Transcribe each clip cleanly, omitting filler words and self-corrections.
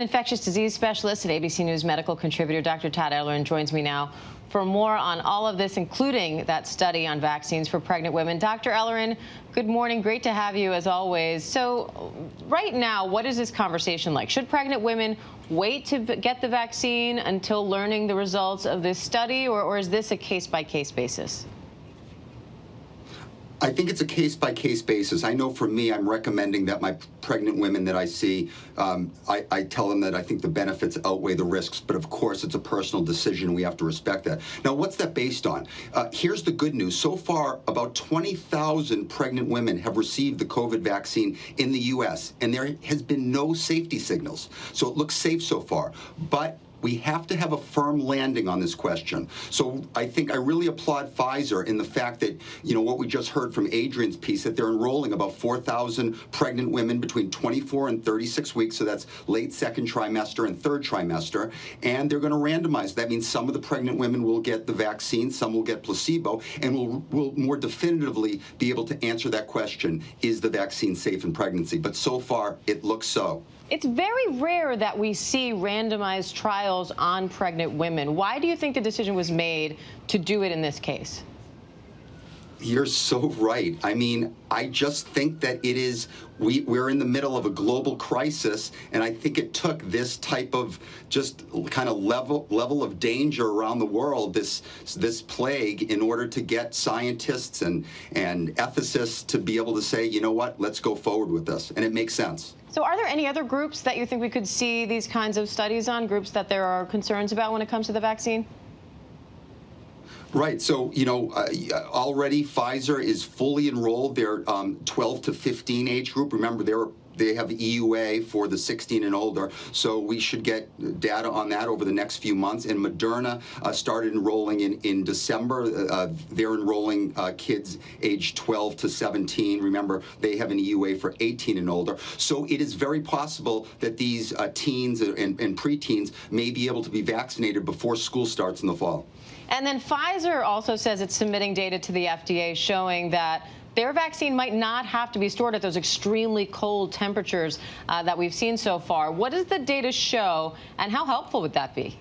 Infectious disease specialist at ABC News medical contributor Dr. Todd Ellerin joins me now for more on all of this, including that study on vaccines for pregnant women. Dr. Ellerin, good morning. Great to have you as always. So right now, what is this conversation like? Should pregnant women wait to get the vaccine until learning the results of this study, or is this a case-by-case basis? I think it's a case-by-case basis. I know for me, I'm recommending that my pregnant women that I see, I tell them that I think the benefits outweigh the risks, but of course it's a personal decision. We have to respect that. Now, what's that based on? Here's the good news. So far, about 20,000 pregnant women have received the COVID vaccine in the U.S., and there has been no safety signals. So it looks safe so far. But we have to have a firm landing on this question. So I think I really applaud Pfizer in the fact that, you know, what we just heard from Adrian's piece, that they're enrolling about 4,000 pregnant women between 24 and 36 weeks. So that's late second trimester and third trimester. And they're going to randomize. That means some of the pregnant women will get the vaccine, some will get placebo, and we'll more definitively be able to answer that question, is the vaccine safe in pregnancy? But so far, it looks so. It's very rare that we see randomized trials on pregnant women. Why do you think the decision was made to do it in this case? You're so right. I mean, I just think that it is, we're in the middle of a global crisis, and I think it took this type of just kind of level of danger around the world, this plague, in order to get scientists and ethicists to be able to say, you know what, let's go forward with this. And it makes sense. So are there any other groups that you think we could see these kinds of studies on, groups that there are concerns about when it comes to the vaccine? Right. So, you know, already Pfizer is fully enrolled. Their 12 to 15 age group. Remember, they have EUA for the 16 and older, so we should get data on that over the next few months. And Moderna started enrolling in December. They're enrolling kids age 12 to 17. Remember, they have an EUA for 18 and older. So it is very possible that these teens and preteens may be able to be vaccinated before school starts in the fall. And then Pfizer also says it's submitting data to the FDA showing that their vaccine might not have to be stored at those extremely cold temperatures that we've seen so far. What does the data show, and how helpful would that be?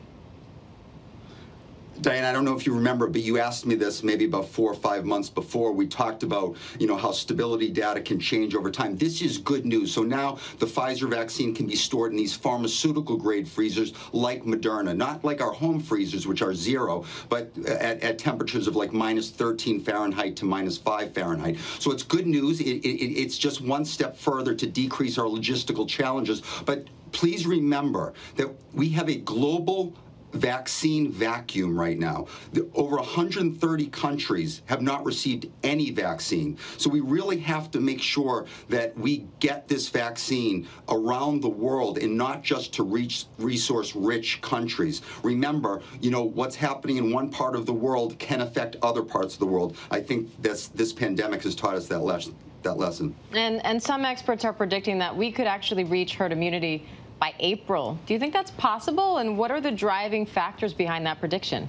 Diane, I don't know if you remember, but you asked me this maybe about 4 or 5 months before. We talked about, you know, how stability data can change over time. This is good news. So now the Pfizer vaccine can be stored in these pharmaceutical grade freezers like Moderna, not like our home freezers, which are 0, but at temperatures of like -13 Fahrenheit to -5 Fahrenheit. So it's good news. It's just one step further to decrease our logistical challenges. But please remember that we have a global vaccine vacuum right now. Over 130 countries have not received any vaccine. So we really have to make sure that we get this vaccine around the world and not just to reach resource-rich countries. Remember, you know, what's happening in one part of the world can affect other parts of the world. I think this pandemic has taught us that lesson. And some experts are predicting that we could actually reach herd immunity by April. Do you think that's possible? And what are the driving factors behind that prediction?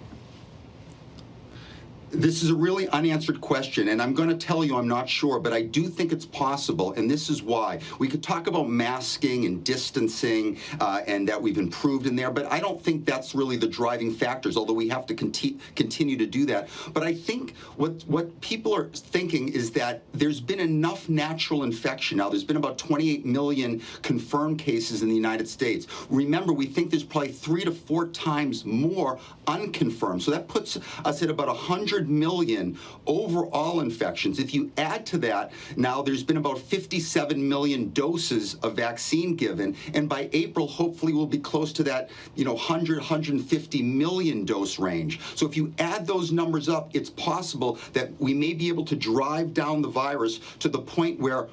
This is a really unanswered question, and I'm going to tell you I'm not sure, but I do think it's possible, and this is why. We could talk about masking and distancing and that we've improved in there, but I don't think that's really the driving factors, although we have to continue to do that. But I think what people are thinking is that there's been enough natural infection. Now, there's been about 28 million confirmed cases in the United States. Remember, we think there's probably 3 to 4 times more unconfirmed. So that puts us at about 100 million overall infections. If you add to that, now there's been about 57 million doses of vaccine given, and by April, hopefully we'll be close to that, you know, 150 million dose range. So if you add those numbers up, it's possible that we may be able to drive down the virus to the point where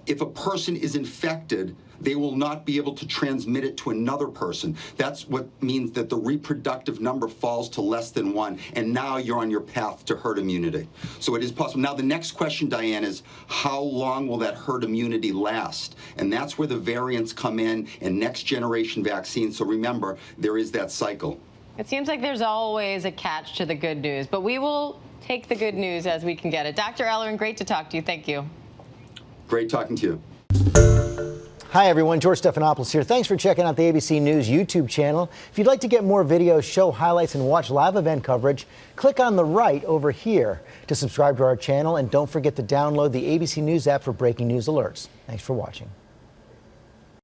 if a person is infected, they will not be able to transmit it to another person. That's what means that the reproductive number falls to less than 1, and now you're on your path to herd immunity. So it is possible. Now, the next question, Diane, is how long will that herd immunity last? And that's where the variants come in and next generation vaccines. So remember, there is that cycle. It seems like there's always a catch to the good news, but we will take the good news as we can get it. Dr. Ellerin, great to talk to you. Thank you. Great talking to you. Hi, everyone. George Stephanopoulos here. Thanks for checking out the ABC News YouTube channel. If you'd like to get more videos, show highlights, and watch live event coverage, click on the right over here to subscribe to our channel. And don't forget to download the ABC News app for breaking news alerts. Thanks for watching.